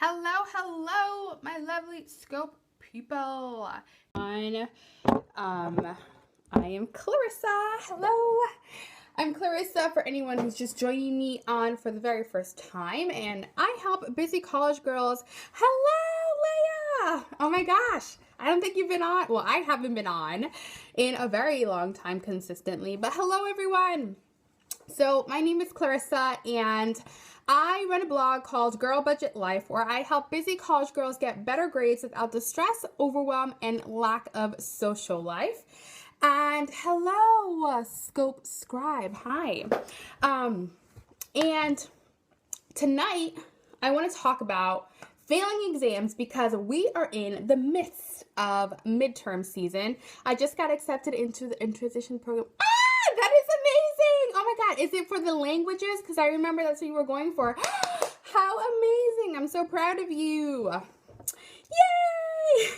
Hello, hello, my lovely Scope people. I am Clarissa. Hello. I'm Clarissa for anyone who's just joining me on for the very first time, and I help busy college girls. Hello, Leah. Oh my gosh. I don't think you've been on. Well, I haven't been on in a very long time consistently, but hello, everyone. So my name is Clarissa, and I run a blog called Girl Budget Life, where I help busy college girls get better grades without the stress, overwhelm, and lack of social life. And hello, Scope Scribe. Hi. And tonight I want to talk about failing exams because we are in the midst of midterm season. I just got accepted into the in-transition program. That is amazing! Oh my god, is it for the languages? Because I remember that's what you were going for. How amazing! I'm so proud of you. Yay!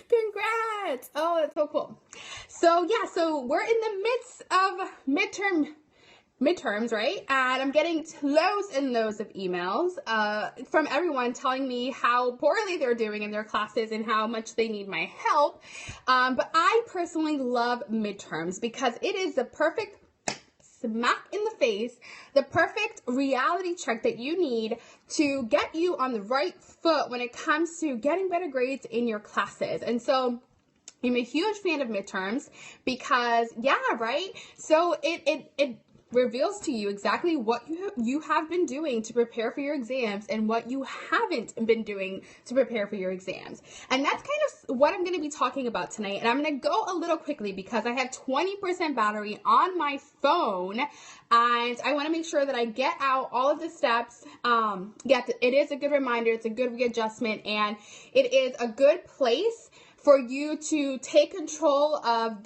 Congrats! Oh, that's so cool. So we're in the midst of midterms, right? And I'm getting loads and loads of emails from everyone telling me how poorly they're doing in their classes and how much they need my help. But I personally love midterms because it is the perfect smack in the face, the perfect reality check that you need to get you on the right foot when it comes to getting better grades in your classes. And so I'm a huge fan of midterms because, so it reveals to you exactly what you have been doing to prepare for your exams and what you haven't been doing to prepare for your exams. And that's kind of what I'm going to be talking about tonight. And I'm going to go a little quickly because I have 20% battery on my phone, and I want to make sure that I get out all of the steps. It is a good reminder, it's a good readjustment, and it is a good place for you to take control of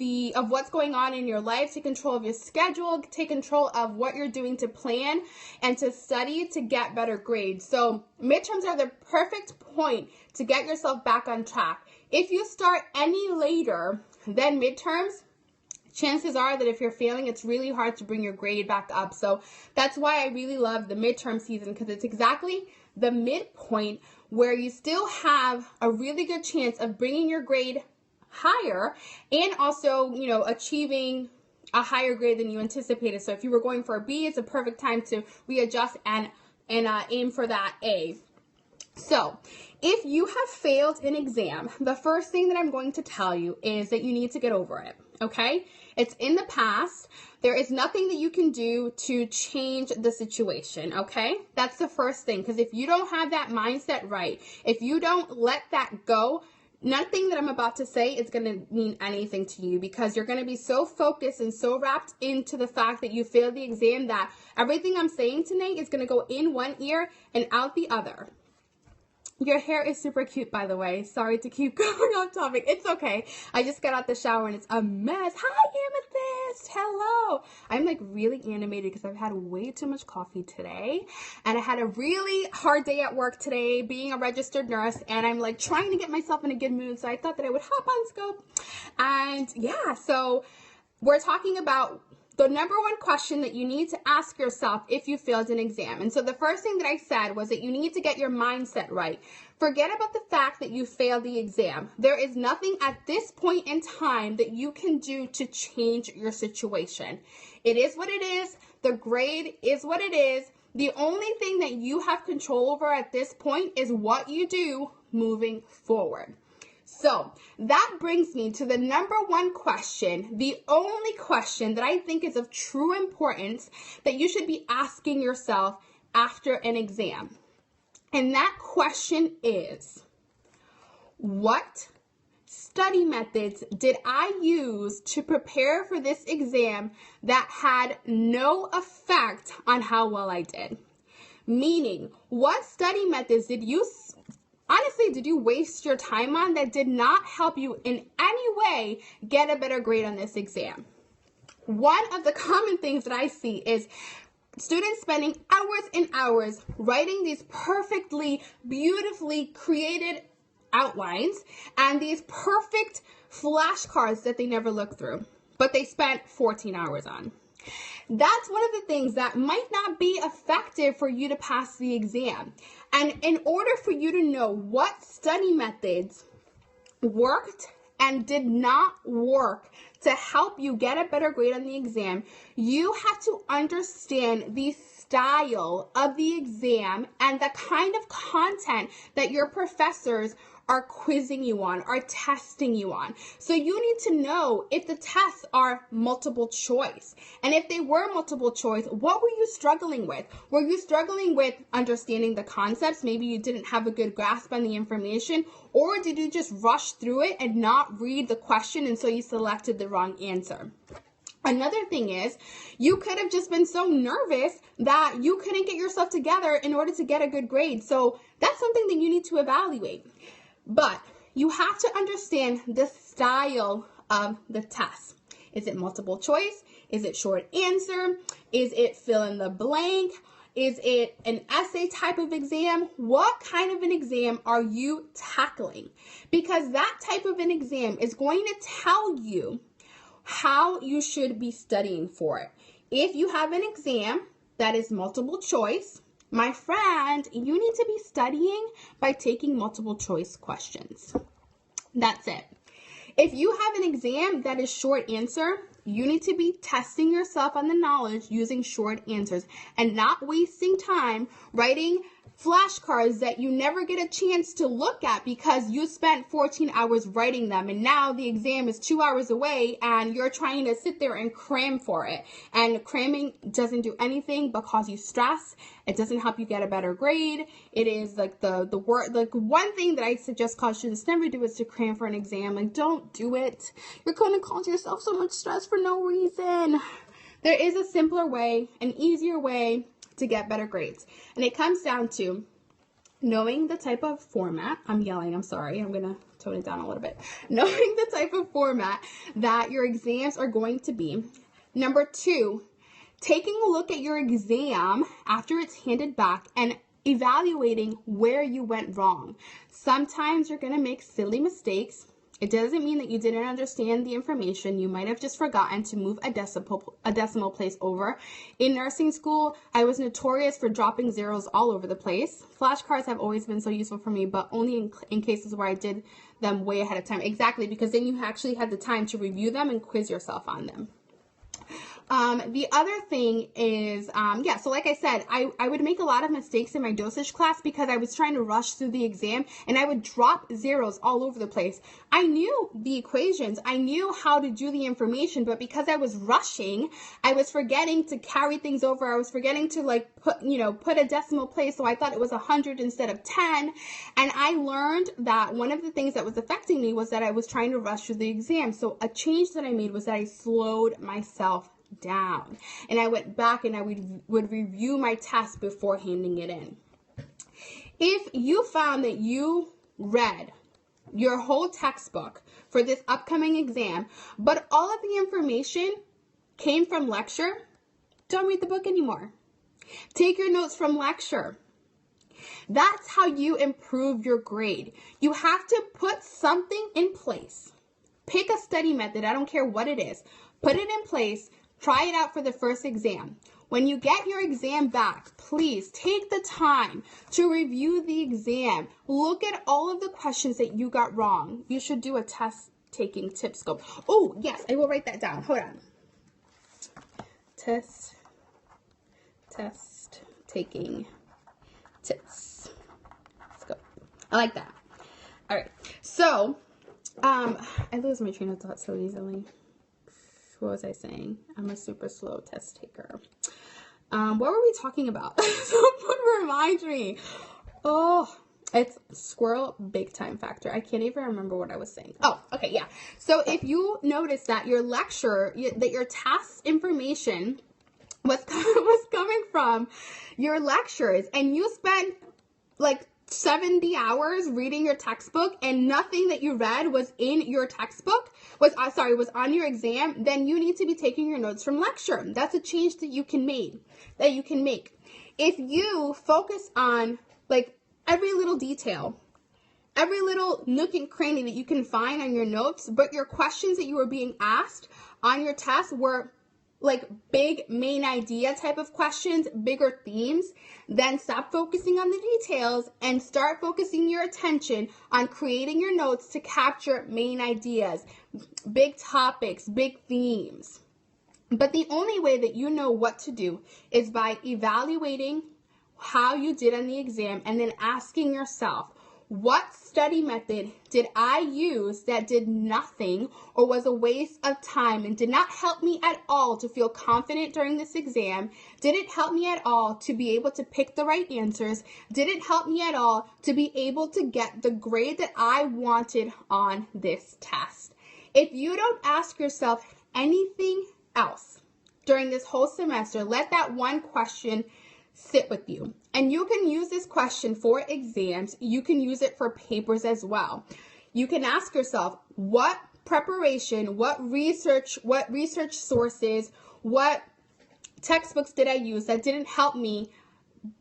what's going on in your life, take control of your schedule, take control of what you're doing to plan and to study to get better grades. So midterms are the perfect point to get yourself back on track. If you start any later than midterms, chances are that if you're failing, it's really hard to bring your grade back up. So that's why I really love the midterm season, because it's exactly the midpoint where you still have a really good chance of bringing your grade higher and also, achieving a higher grade than you anticipated. So if you were going for a B, it's a perfect time to readjust and aim for that A. So if you have failed an exam, the first thing that I'm going to tell you is that you need to get over it, okay? It's in the past. There is nothing that you can do to change the situation, okay? That's the first thing, because if you don't have that mindset right, if you don't let that go, nothing that I'm about to say is going to mean anything to you, because you're going to be so focused and so wrapped into the fact that you failed the exam that everything I'm saying tonight is going to go in one ear and out the other. Your hair is super cute, by the way. Sorry to keep going off topic. It's okay. I just got out the shower and it's a mess. Hi, Amethyst. Hello. I'm like really animated because I've had way too much coffee today. And I had a really hard day at work today being a registered nurse. And I'm like trying to get myself in a good mood. So I thought that I would hop on Scope. And so we're talking about the number one question that you need to ask yourself if you failed an exam. And so the first thing that I said was that you need to get your mindset right. Forget about the fact that you failed the exam. There is nothing at this point in time that you can do to change your situation. It is what it is. The grade is what it is. The only thing that you have control over at this point is what you do moving forward. So that brings me to the number one question, the only question that I think is of true importance that you should be asking yourself after an exam. And that question is, what study methods did I use to prepare for this exam that had no effect on how well I did? Meaning, what study methods did you waste your time on that did not help you in any way get a better grade on this exam? One of the common things that I see is students spending hours and hours writing these perfectly, beautifully created outlines and these perfect flashcards that they never look through, but they spent 14 hours on. That's one of the things that might not be effective for you to pass the exam. And in order for you to know what study methods worked and did not work to help you get a better grade on the exam, you have to understand the style of the exam and the kind of content that your professors are quizzing you on, are testing you on. So you need to know if the tests are multiple choice. And if they were multiple choice, what were you struggling with? Were you struggling with understanding the concepts? Maybe you didn't have a good grasp on the information, or did you just rush through it and not read the question and so you selected the wrong answer? Another thing is, you could have just been so nervous that you couldn't get yourself together in order to get a good grade. So that's something that you need to evaluate. But you have to understand the style of the test. Is it multiple choice? Is it short answer? Is it fill in the blank? Is it an essay type of exam? What kind of an exam are you tackling? Because that type of an exam is going to tell you how you should be studying for it. If you have an exam that is multiple choice, my friend, you need to be studying by taking multiple choice questions. That's it. If you have an exam that is short answer, you need to be testing yourself on the knowledge using short answers and not wasting time writing flashcards that you never get a chance to look at because you spent 14 hours writing them, and now the exam is 2 hours away and you're trying to sit there and cram for it. And cramming doesn't do anything but cause you stress. It doesn't help you get a better grade. It is like the one thing that I suggest college students never do is to cram for an exam. Like, don't do it. You're going to cause yourself so much stress for no reason. There is a simpler way, an easier way to get better grades. And it comes down to knowing the type of format. I'm yelling, I'm sorry. I'm going to tone it down a little bit. Knowing the type of format that your exams are going to be. Number 2, taking a look at your exam after it's handed back and evaluating where you went wrong. Sometimes you're going to make silly mistakes. It doesn't mean that you didn't understand the information. You might have just forgotten to move a decimal place over. In nursing school, I was notorious for dropping zeros all over the place. Flashcards have always been so useful for me, but only in cases where I did them way ahead of time. Exactly, because then you actually had the time to review them and quiz yourself on them. The other thing is, so like I said, I would make a lot of mistakes in my dosage class because I was trying to rush through the exam and I would drop zeros all over the place. I knew the equations, I knew how to do the information, but because I was rushing, I was forgetting to carry things over. I was forgetting to put a decimal place. So I thought it was 100 instead of 10. And I learned that one of the things that was affecting me was that I was trying to rush through the exam. So a change that I made was that I slowed myself down, and I went back and I would review my test before handing it in. If you found that you read your whole textbook for this upcoming exam, but all of the information came from lecture, don't read the book anymore. Take your notes from lecture. That's how you improve your grade. You have to put something in place. Pick a study method, I don't care what it is. Put it in place. Try it out for the first exam. When you get your exam back, please take the time to review the exam. Look at all of the questions that you got wrong. You should do a test-taking tip scope. Oh, yes, I will write that down. Hold on. Test-taking tips scope. I like that. All right. So, I lose my train of thought so easily. What was I saying? I'm a super slow test taker. What were we talking about? Someone remind me. Oh, it's squirrel big time factor. I can't even remember what I was saying. Oh, okay, yeah. So if you notice that your lecture, that your test information was coming from your lectures, and you spent like 70 hours reading your textbook and nothing that you read was in your textbook, was on your exam, then you need to be taking your notes from lecture. That's a change that you can make. If you focus on like every little detail, every little nook and cranny that you can find on your notes, but your questions that you were being asked on your test were like big main idea type of questions, bigger themes, then stop focusing on the details and start focusing your attention on creating your notes to capture main ideas, big topics, big themes. But the only way that you know what to do is by evaluating how you did on the exam and then asking yourself, what study method did I use that did nothing or was a waste of time and did not help me at all to feel confident during this exam? Did it help me at all to be able to pick the right answers? Did it help me at all to be able to get the grade that I wanted on this test? If you don't ask yourself anything else during this whole semester, let that one question sit with you. And you can use this question for exams. You can use it for papers as well. You can ask yourself, what preparation, what research sources, what textbooks did I use that didn't help me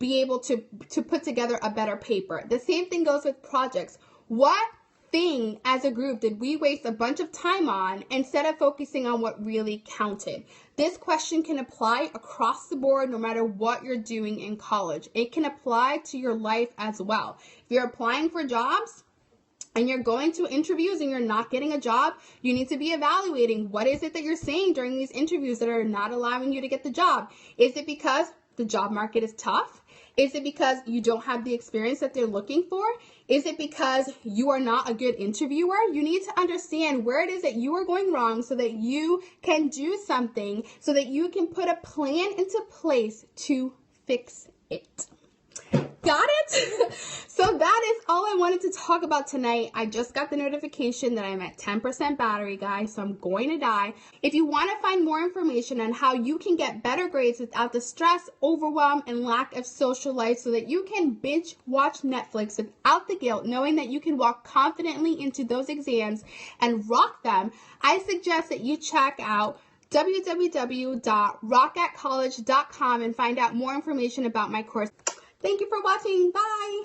be able to put together a better paper? The same thing goes with projects. What thing as a group did we waste a bunch of time on instead of focusing on what really counted? This question can apply across the board no matter what you're doing in college. It can apply to your life as well. If you're applying for jobs and you're going to interviews and you're not getting a job, you need to be evaluating what is it that you're saying during these interviews that are not allowing you to get the job. Is it because the job market is tough? Is it because you don't have the experience that they're looking for? Is it because you are not a good interviewer? You need to understand where it is that you are going wrong so that you can do something, so that you can put a plan into place to fix it. Got it? So that is all I wanted to talk about tonight. I just got the notification that I'm at 10% battery, guys, so I'm going to die. If you want to find more information on how you can get better grades without the stress, overwhelm, and lack of social life so that you can binge watch Netflix without the guilt, knowing that you can walk confidently into those exams and rock them, I suggest that you check out www.rockatcollege.com and find out more information about my course. Thank you for watching. Bye.